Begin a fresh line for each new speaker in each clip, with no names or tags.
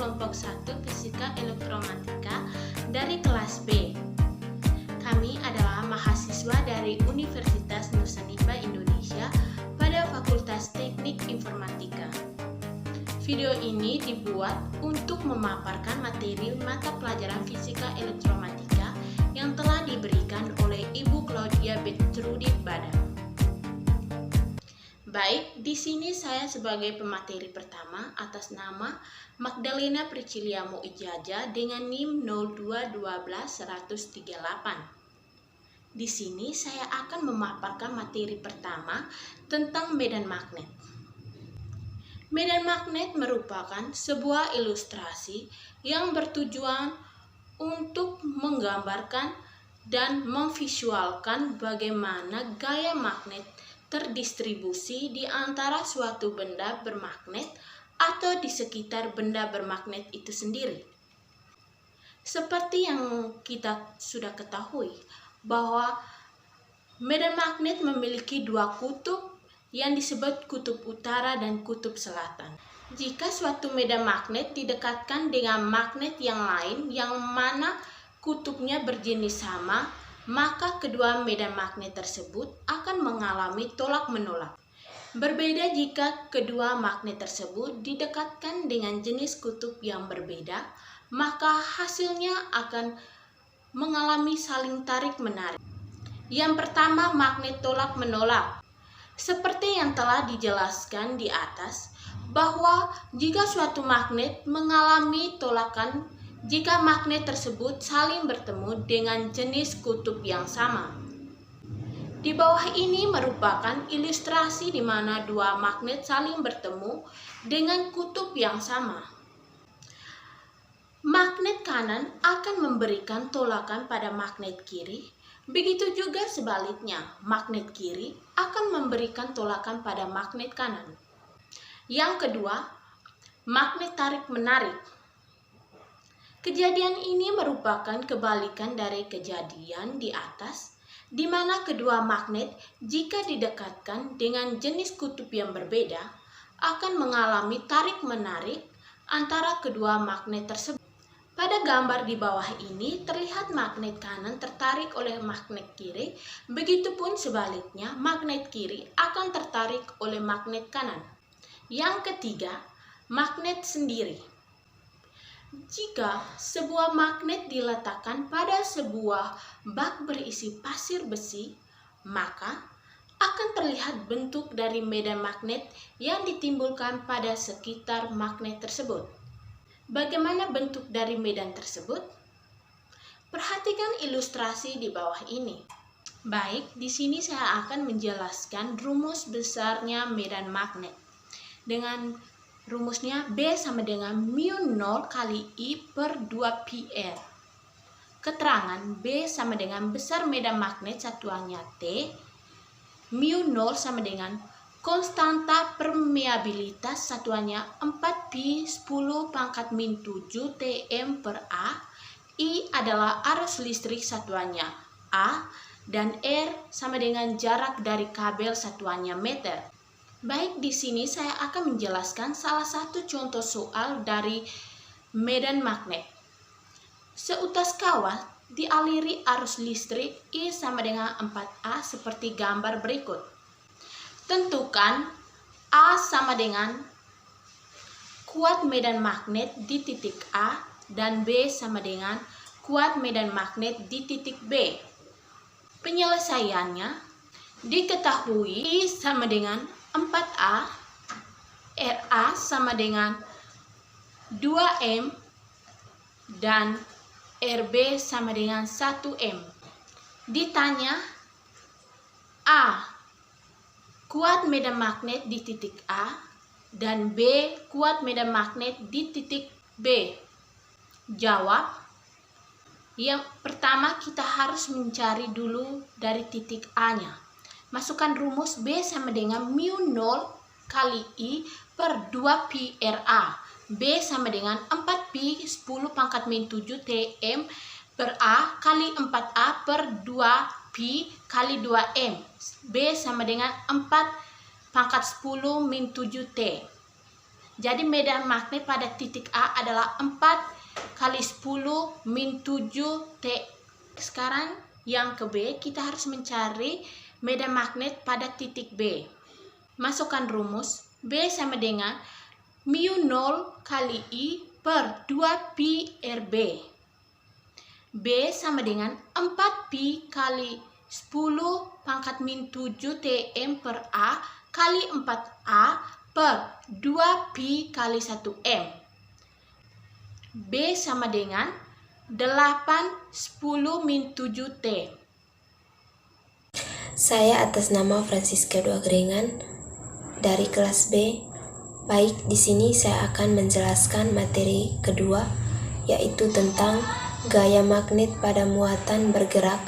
kelompok 1 Fisika Elektromatika dari kelas B. Kami adalah mahasiswa dari Universitas Nusa Indonesia pada Fakultas Teknik Informatika. Video ini dibuat untuk memaparkan materi mata pelajaran Fisika Elektromatika yang telah diberikan oleh Ibu Claudia Bertrudi Badang. Baik, di sini saya sebagai pemateri pertama atas nama Magdalena Priscilia Muijaja dengan NIM 0212138. Di sini saya akan memaparkan materi pertama tentang medan magnet. Medan magnet merupakan sebuah ilustrasi yang bertujuan untuk menggambarkan dan memvisualkan bagaimana gaya magnet terdistribusi di antara suatu benda bermagnet atau di sekitar benda bermagnet itu sendiri. Seperti yang kita sudah ketahui bahwa medan magnet memiliki dua kutub yang disebut kutub utara dan kutub selatan. Jika suatu medan magnet didekatkan dengan magnet yang lain yang mana kutubnya berjenis sama, maka kedua medan magnet tersebut akan mengalami tolak-menolak. Berbeda jika kedua magnet tersebut didekatkan dengan jenis kutub yang berbeda, maka hasilnya akan mengalami saling tarik-menarik. Yang pertama, magnet tolak-menolak. Seperti yang telah dijelaskan di atas, bahwa jika suatu magnet mengalami tolakan jika magnet tersebut saling bertemu dengan jenis kutub yang sama. Di bawah ini merupakan ilustrasi di mana dua magnet saling bertemu dengan kutub yang sama. Magnet kanan akan memberikan tolakan pada magnet kiri, begitu juga sebaliknya, magnet kiri akan memberikan tolakan pada magnet kanan. Yang kedua, magnet tarik-menarik. Kejadian ini merupakan kebalikan dari kejadian di atas, di mana kedua magnet jika didekatkan dengan jenis kutub yang berbeda, akan mengalami tarik-menarik antara kedua magnet tersebut. Pada gambar di bawah ini terlihat magnet kanan tertarik oleh magnet kiri, begitupun sebaliknya magnet kiri akan tertarik oleh magnet kanan. Yang ketiga, magnet sendiri. Jika sebuah magnet diletakkan pada sebuah bak berisi pasir besi, maka akan terlihat bentuk dari medan magnet yang ditimbulkan pada sekitar magnet tersebut. Bagaimana bentuk dari medan tersebut? Perhatikan ilustrasi di bawah ini. Baik, di sini saya akan menjelaskan rumus besarnya medan magnet. Dengan rumusnya B sama dengan mu 0 kali I per 2πr. Keterangan B sama dengan besar medan magnet satuannya T. Mu 0 sama dengan konstanta permeabilitas satuannya 4pi 10⁻⁷ Tm per A. I adalah arus listrik satuannya A. Dan R sama dengan jarak dari kabel satuannya meter. Baik, di sini saya akan menjelaskan salah satu contoh soal dari medan magnet. Seutas kawat dialiri arus listrik I sama dengan 4A seperti gambar berikut. Tentukan A sama dengan kuat medan magnet di titik A dan B sama dengan kuat medan magnet di titik B. Penyelesaiannya diketahui I sama dengan 4A, RA sama dengan 2M, dan RB sama dengan 1M. Ditanya, A. Kuat medan magnet di titik A, dan B. Kuat medan magnet di titik B. Jawab. Yang pertama kita harus mencari dulu dari titik A-nya. Masukkan rumus B sama dengan mu 0 kali I per 2πRA. B sama dengan 4pi 10⁻⁷ Tm per A kali 4A per 2pi kali 2M. B sama dengan 4 pangkat 10 min 7T. Jadi medan magnet pada titik A adalah 4 kali 10 min 7 T. Sekarang yang ke B, kita harus mencari medan magnet pada titik B. Masukkan rumus. B sama dengan mu 0 kali I per 2 pi RB. B sama dengan 4pi kali 10 pangkat min 7 Tm per A kali 4A per 2pi kali 1M. B sama dengan 8 10 min 7T.
Saya atas nama Francisca Duagrengan dari kelas B. Baik, di sini saya akan menjelaskan materi kedua, yaitu tentang gaya magnet pada muatan bergerak,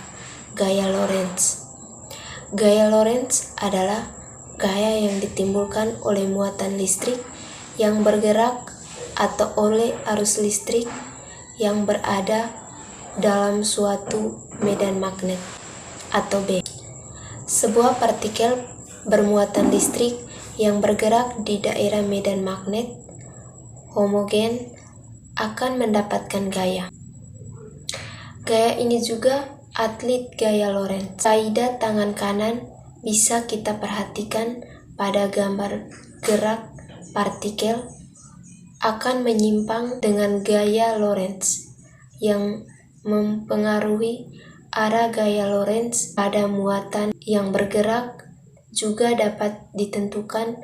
gaya Lorentz. Gaya Lorentz adalah gaya yang ditimbulkan oleh muatan listrik yang bergerak atau oleh arus listrik yang berada dalam suatu medan magnet atau B. Sebuah partikel bermuatan listrik yang bergerak di daerah medan magnet homogen akan mendapatkan gaya. Gaya ini juga atlet gaya Lorentz. Kaidah tangan kanan bisa kita perhatikan pada gambar gerak partikel akan menyimpang dengan gaya Lorentz yang mempengaruhi arah gaya Lorentz pada muatan yang bergerak juga dapat ditentukan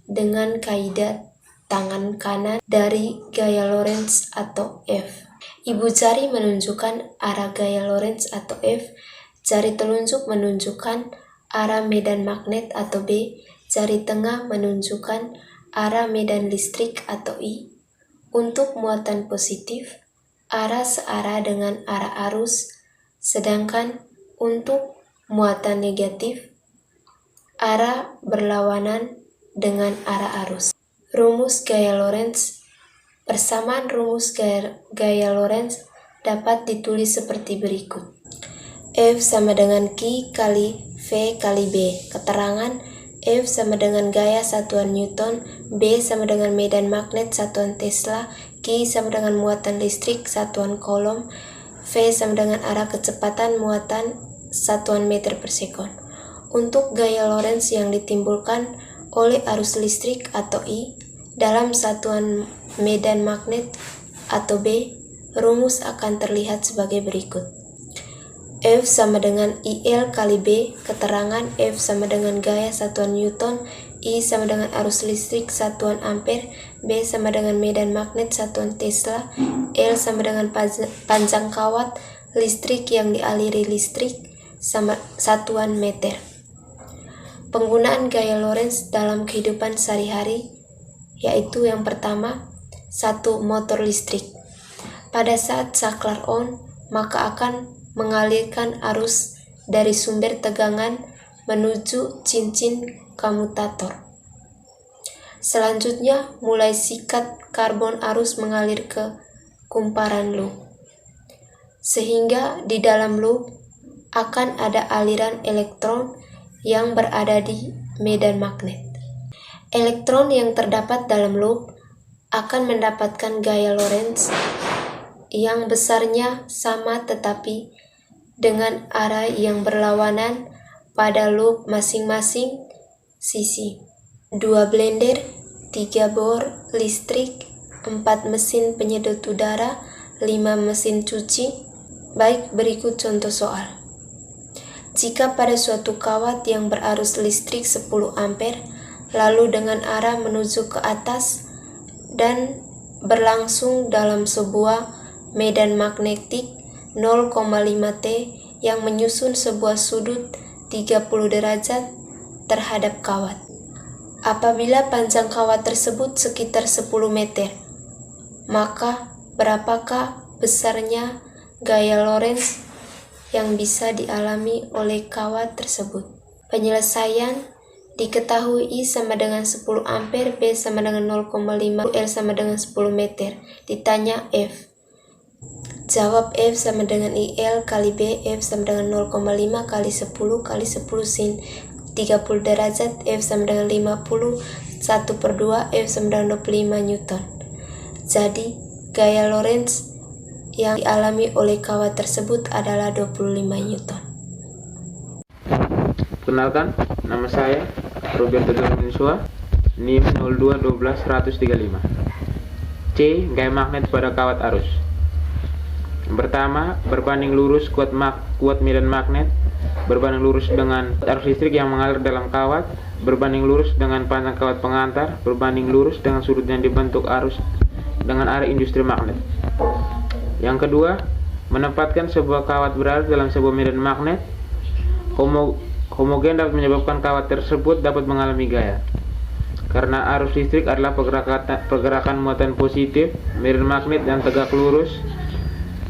dengan kaidah tangan kanan dari gaya Lorentz atau F. Ibu jari menunjukkan arah gaya Lorentz atau F, jari telunjuk menunjukkan arah medan magnet atau B, jari tengah menunjukkan arah medan listrik atau I. Untuk muatan positif, arah searah dengan arah arus, sedangkan untuk muatan negatif, arah berlawanan dengan arah arus. Rumus gaya Lorentz. Persamaan rumus gaya Lorentz dapat ditulis seperti berikut. F sama dengan Q kali V kali B. Keterangan F sama dengan gaya satuan Newton, B sama dengan medan magnet satuan Tesla, Q sama dengan muatan listrik satuan Coulomb, V sama dengan arah kecepatan muatan satuan meter per sekon. Untuk gaya Lorentz yang ditimbulkan oleh arus listrik atau I dalam satuan medan magnet atau B, rumus akan terlihat sebagai berikut. F sama dengan IL kali B, keterangan F sama dengan gaya satuan Newton, I sama dengan arus listrik satuan ampere, B sama dengan medan magnet satuan Tesla, L sama dengan panjang kawat listrik yang dialiri listrik sama satuan meter. Penggunaan gaya Lorentz dalam kehidupan sehari-hari yaitu yang pertama, 1. Motor listrik. Pada saat saklar on, maka akan mengalirkan arus dari sumber tegangan menuju cincin komutator. Selanjutnya, mulai sikat karbon arus mengalir ke kumparan loop, sehingga di dalam loop akan ada aliran elektron yang berada di medan magnet. Elektron yang terdapat dalam loop akan mendapatkan gaya Lorentz yang besarnya sama tetapi dengan arah yang berlawanan pada loop masing-masing sisi. 2 blender, 3 bor listrik, 4 mesin penyedot udara, 5 mesin cuci. Baik, berikut contoh soal. Jika pada suatu kawat yang berarus listrik 10 ampere, lalu dengan arah menuju ke atas dan berlangsung dalam sebuah medan magnetik 0,5 T yang menyusun sebuah sudut 30 derajat terhadap kawat. Apabila panjang kawat tersebut sekitar 10 meter, maka berapakah besarnya gaya Lorentz yang bisa dialami oleh kawat tersebut? Penyelesaian. Diketahui I sama dengan 10 ampere, B sama dengan 0,5, L sama dengan 10 meter. Ditanya F. Jawab F sama dengan IL kali B, F sama dengan 0,5 kali 10 kali 10 sin 30 derajat, F sama dengan 50 1/2 F sama dengan 25 Newton. Jadi, gaya Lorentz yang dialami oleh kawat tersebut adalah 25 Newton.
Kenalkan, nama saya Roberto Joshua, NIM 0212-135. C. Gaya magnet pada kawat arus. Pertama, berbanding lurus kuat medan magnet, berbanding lurus dengan arus listrik yang mengalir dalam kawat, berbanding lurus dengan panjang kawat pengantar, berbanding lurus dengan sudut yang dibentuk arus dengan area industri magnet. Yang kedua, menempatkan sebuah kawat berada dalam sebuah medan magnet homogen dapat menyebabkan kawat tersebut dapat mengalami gaya. Karena arus listrik adalah pergerakan muatan positif, medan magnet yang tegak lurus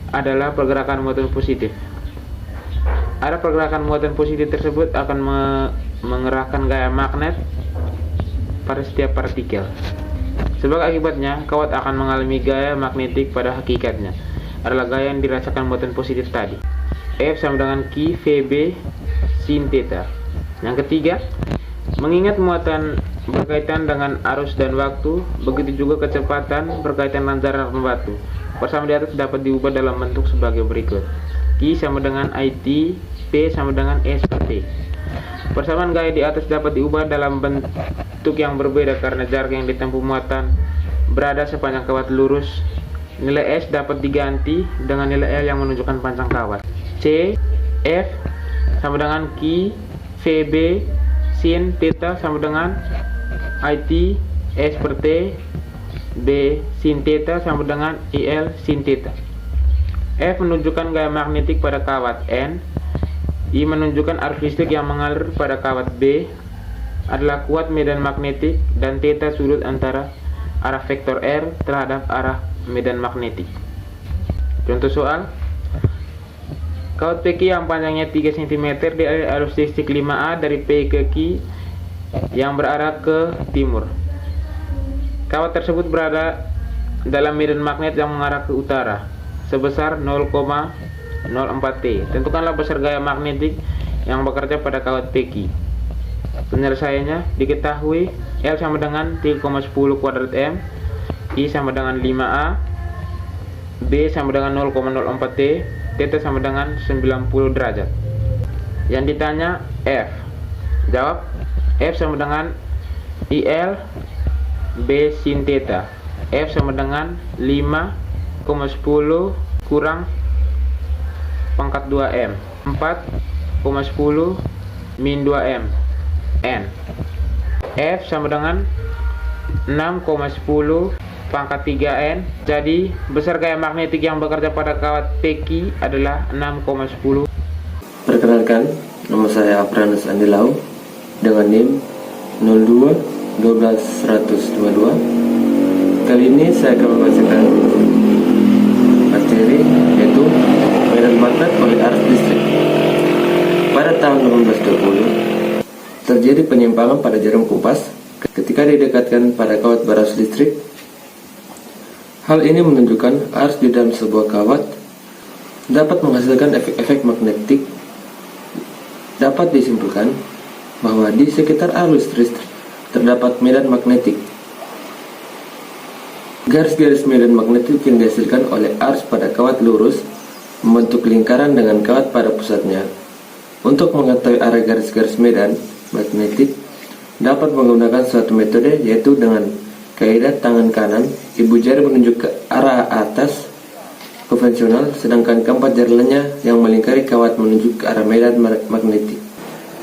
adalah pergerakan muatan positif. Ada pergerakan muatan positif tersebut akan mengerahkan gaya magnet pada setiap partikel. Sebagai akibatnya, kawat akan mengalami gaya magnetik pada hakikatnya adalah gaya yang dirasakan muatan positif tadi. F sama dengan Q VB sin theta. Yang ketiga, mengingat muatan berkaitan dengan arus dan waktu, begitu juga kecepatan berkaitan dengan jarak dan waktu. Persamaan di atas dapat diubah dalam bentuk sebagai berikut. Q sama dengan IT, P sama dengan S per T. Persamaan gaya di atas dapat diubah dalam bentuk yang berbeda karena jarak yang ditempuh muatan berada sepanjang kawat lurus. Nilai S dapat diganti dengan nilai L yang menunjukkan panjang kawat. C, F sama dengan Q, VB, sin theta sama dengan IT, S per T, B sin theta sama dengan IL sin theta. F menunjukkan gaya magnetik pada kawat N. I menunjukkan arus listrik yang mengalir pada kawat B adalah kuat medan magnetik, dan theta sudut antara arah vektor R terhadap arah medan magnetik. Contoh soal, kawat PQ yang panjangnya 3 cm dialiri arus listrik 5A dari P ke Q yang berarah ke timur. Kawat tersebut berada dalam medan magnet yang mengarah ke utara sebesar 0,04 T. Tentukanlah besar gaya magnetik yang bekerja pada kawat PQ. Penyelesaiannya diketahui L sama dengan 3,10 kuadrat M, I sama dengan 5A, B sama dengan 0,04 T, theta sama dengan 90 derajat. Yang ditanya F. Jawab, F sama dengan IL B sin theta. F sama dengan 5,10 kurang pangkat 2M, 4,10 min 2M, N. F sama dengan 6,10 pangkat 3N. Jadi besar gaya magnetik yang bekerja pada kawat PQ adalah 6,10.
Perkenalkan, nama saya Afranus Andilau dengan NIM 0212-122. Kali ini saya akan membacakan materi yaitu medan magnet oleh arus listrik. Pada tahun 1820 terjadi penyimpangan pada jarum kompas ketika didekatkan pada kawat berarus listrik. Hal ini menunjukkan arus di dalam sebuah kawat dapat menghasilkan efek-efek magnetik. Dapat disimpulkan bahwa di sekitar arus listrik terdapat medan magnetik. Garis-garis medan magnetik yang dihasilkan oleh arus pada kawat lurus membentuk lingkaran dengan kawat pada pusatnya. Untuk mengetahui arah garis-garis medan magnetik dapat menggunakan suatu metode, yaitu dengan kaidah tangan kanan, ibu jari menunjuk ke arah atas konvensional, sedangkan keempat jari lainnya yang melingkari kawat menunjuk ke arah medan magnetik.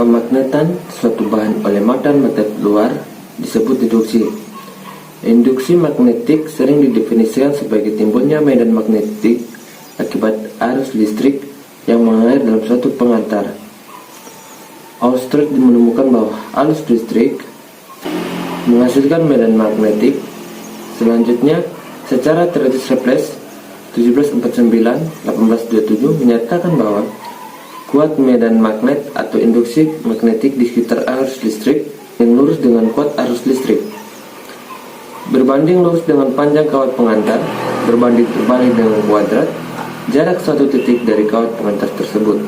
Pemagnetan suatu bahan oleh magnet luar disebut induksi. Induksi magnetik sering didefinisikan sebagai timbulnya medan magnetik akibat arus listrik yang mengalir dalam suatu pengantar. Oersted menemukan bahwa arus listrik menghasilkan medan magnetik. Selanjutnya, secara teoritis Laplace 1749-1827 menyatakan bahwa kuat medan magnet atau induksi magnetik di sekitar arus listrik yang lurus dengan kuat arus listrik berbanding lurus dengan panjang kawat pengantar berbanding terbalik dengan kuadrat jarak suatu titik dari kawat pengantar tersebut.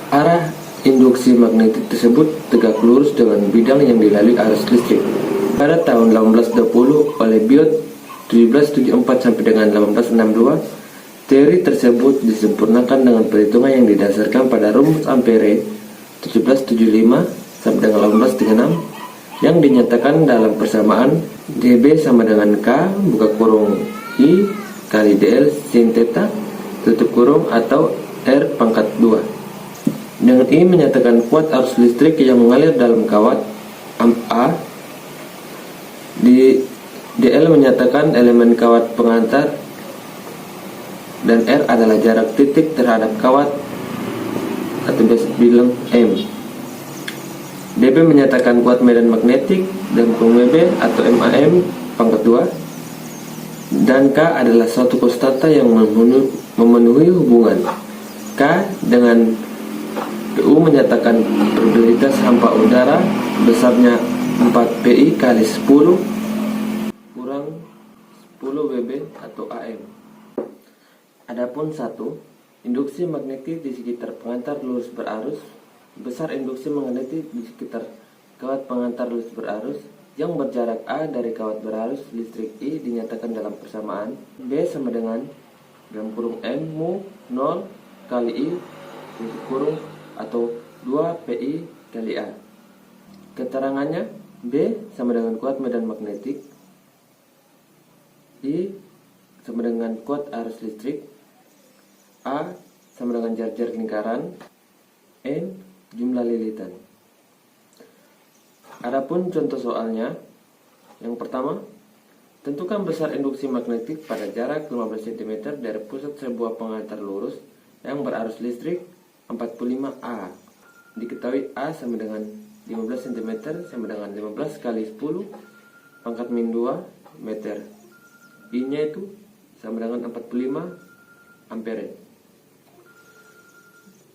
Arah induksi induksi magnetik tersebut tegak lurus dengan bidang yang dilalui arus listrik. Pada tahun 1820 oleh Biot 1774 sampai dengan 1862, teori tersebut disempurnakan dengan perhitungan yang didasarkan pada rumus Ampere 1775 sampai dengan 1836 yang dinyatakan dalam persamaan dB sama dengan K buka kurung I kali dl sin theta tutup kurung atau R pangkat 2. Dengan I menyatakan kuat arus listrik yang mengalir dalam kawat A. Di dl menyatakan elemen kawat pengantar, dan R adalah jarak titik terhadap kawat atau biasa bilang M. dB menyatakan kuat medan magnetik dan WB atau MAM pangkat 2, dan K adalah suatu konstanta yang memenuhi hubungan. K dengan PU menyatakan probabilitas hampa udara besarnya 4 PI kali 10 kurang 10 WB atau AM. Adapun 1. Induksi magnetik di sekitar pengantar lurus berarus. Besar induksi magnetik di sekitar kawat pengantar lurus berarus yang berjarak A dari kawat berarus listrik I dinyatakan dalam persamaan B sama dengan dalam kurung M mu 0 kali I tutup kurung atau 2 PI kali A. Keterangannya, B sama dengan kuat medan magnetik, I sama dengan kuat arus listrik, A sama dengan jarak lingkaran, N jumlah lilitan. Adapun contoh soalnya, yang pertama, tentukan besar induksi magnetik pada jarak 15 cm dari pusat sebuah pengantar lurus yang berarus listrik 45 A. Diketahui A sama dengan 15 cm sama dengan 15 kali 10 pangkat min 2 meter. I-nya itu sama dengan 45 ampere.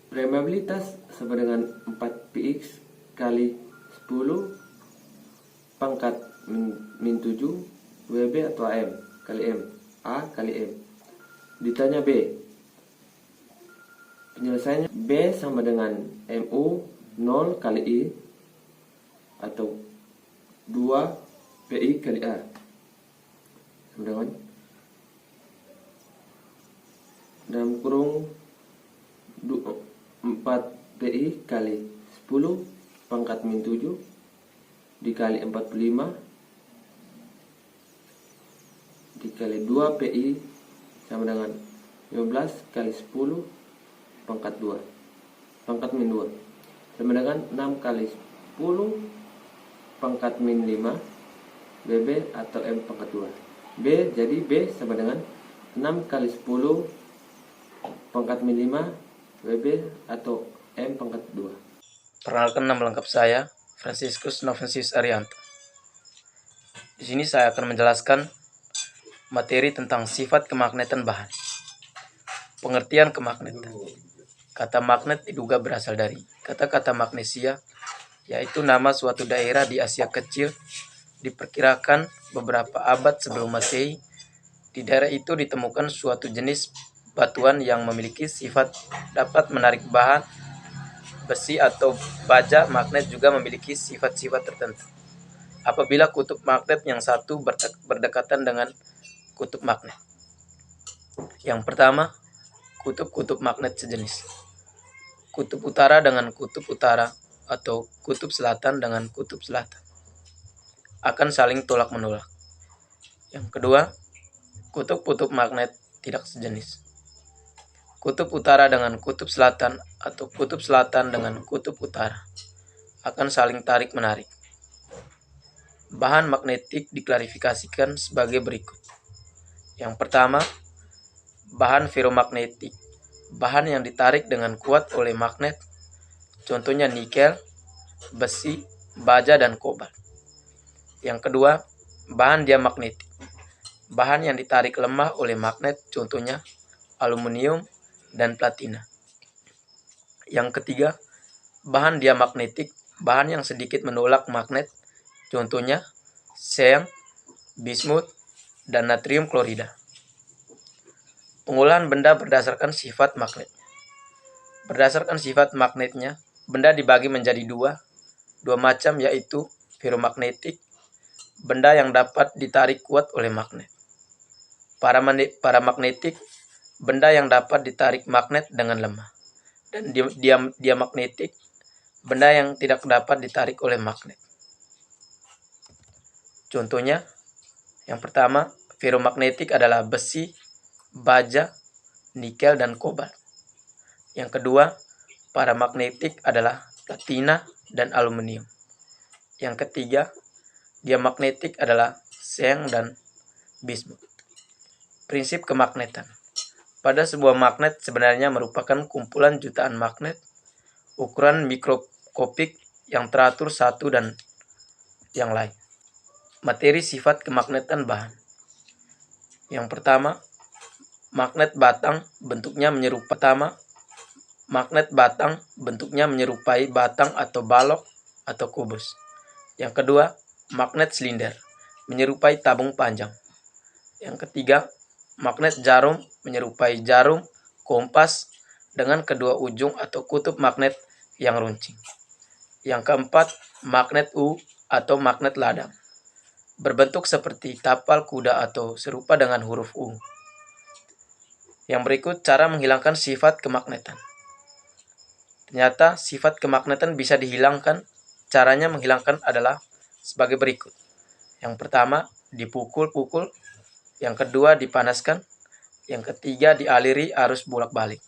Permeabilitas sama dengan 4 px kali 10 pangkat min 7 WB atau AM kali M. A kali M. Ditanya B. Penyelesaiannya B sama dengan MU 0 kali I atau 2 PI kali A sama dengan dalam kurung 4 PI kali 10 pangkat min 7 dikali 45 dikali 2 PI sama dengan 15 kali 10 pangkat 2 pangkat min 2 sama dengan 6 kali 10 pangkat min 5 BB atau M pangkat 2. B jadi B sama dengan 6 kali 10 pangkat min 5 WB atau M pangkat 2.
Perkenalkan, nama lengkap saya Franciscus Novensius Arianto. Di sini saya akan menjelaskan materi tentang sifat kemagnetan bahan. Pengertian kemagnetan. Kata magnet diduga berasal dari kata-kata magnesia, yaitu nama suatu daerah di Asia Kecil. Diperkirakan beberapa abad sebelum Masehi, di daerah itu ditemukan suatu jenis batuan yang memiliki sifat dapat menarik bahan besi atau baja. Magnet juga memiliki sifat-sifat tertentu apabila kutub magnet yang satu berdekatan dengan kutub magnet. Yang pertama, kutub-kutub magnet sejenis. Kutub utara dengan kutub utara atau kutub selatan dengan kutub selatan akan saling tolak-menolak. Yang kedua, kutub-kutub magnet tidak sejenis. Kutub utara dengan kutub selatan atau kutub selatan dengan kutub utara akan saling tarik-menarik. Bahan magnetik diklarifikasikan sebagai berikut. Yang pertama, bahan ferromagnetik. Bahan yang ditarik dengan kuat oleh magnet, contohnya nikel, besi, baja, dan kobalt. Yang kedua, bahan diamagnetik. Bahan yang ditarik lemah oleh magnet, contohnya aluminium dan platina. Yang ketiga, bahan diamagnetik, bahan yang sedikit menolak magnet, contohnya seng, bismut, dan natrium klorida. Pengolahan benda berdasarkan sifat magnetnya. Berdasarkan sifat magnetnya, benda dibagi menjadi dua macam, yaitu ferromagnetik, benda yang dapat ditarik kuat oleh magnet. Paramagnetik, benda yang dapat ditarik magnet dengan lemah. Dan diamagnetik, benda yang tidak dapat ditarik oleh magnet. Contohnya, yang pertama, ferromagnetik adalah besi, baja, nikel, dan kobalt. Yang kedua, paramagnetik adalah platina dan aluminium. Yang ketiga, diamagnetik adalah seng dan bismut. Prinsip kemagnetan. Pada sebuah magnet sebenarnya merupakan kumpulan jutaan magnet ukuran mikroskopik yang teratur satu dan yang lain. Materi sifat kemagnetan bahan. Yang pertama, magnet batang bentuknya menyerupai batang atau balok atau kubus. Yang kedua, magnet silinder menyerupai tabung panjang. Yang ketiga, magnet jarum menyerupai jarum kompas dengan kedua ujung atau kutub magnet yang runcing. Yang keempat, magnet U atau magnet ladang, berbentuk seperti tapal kuda atau serupa dengan huruf U. Yang berikut cara menghilangkan sifat kemagnetan. Ternyata sifat kemagnetan bisa dihilangkan. Caranya menghilangkan adalah sebagai berikut. Yang pertama, dipukul-pukul. Yang kedua, dipanaskan. Yang ketiga, dialiri arus bolak-balik.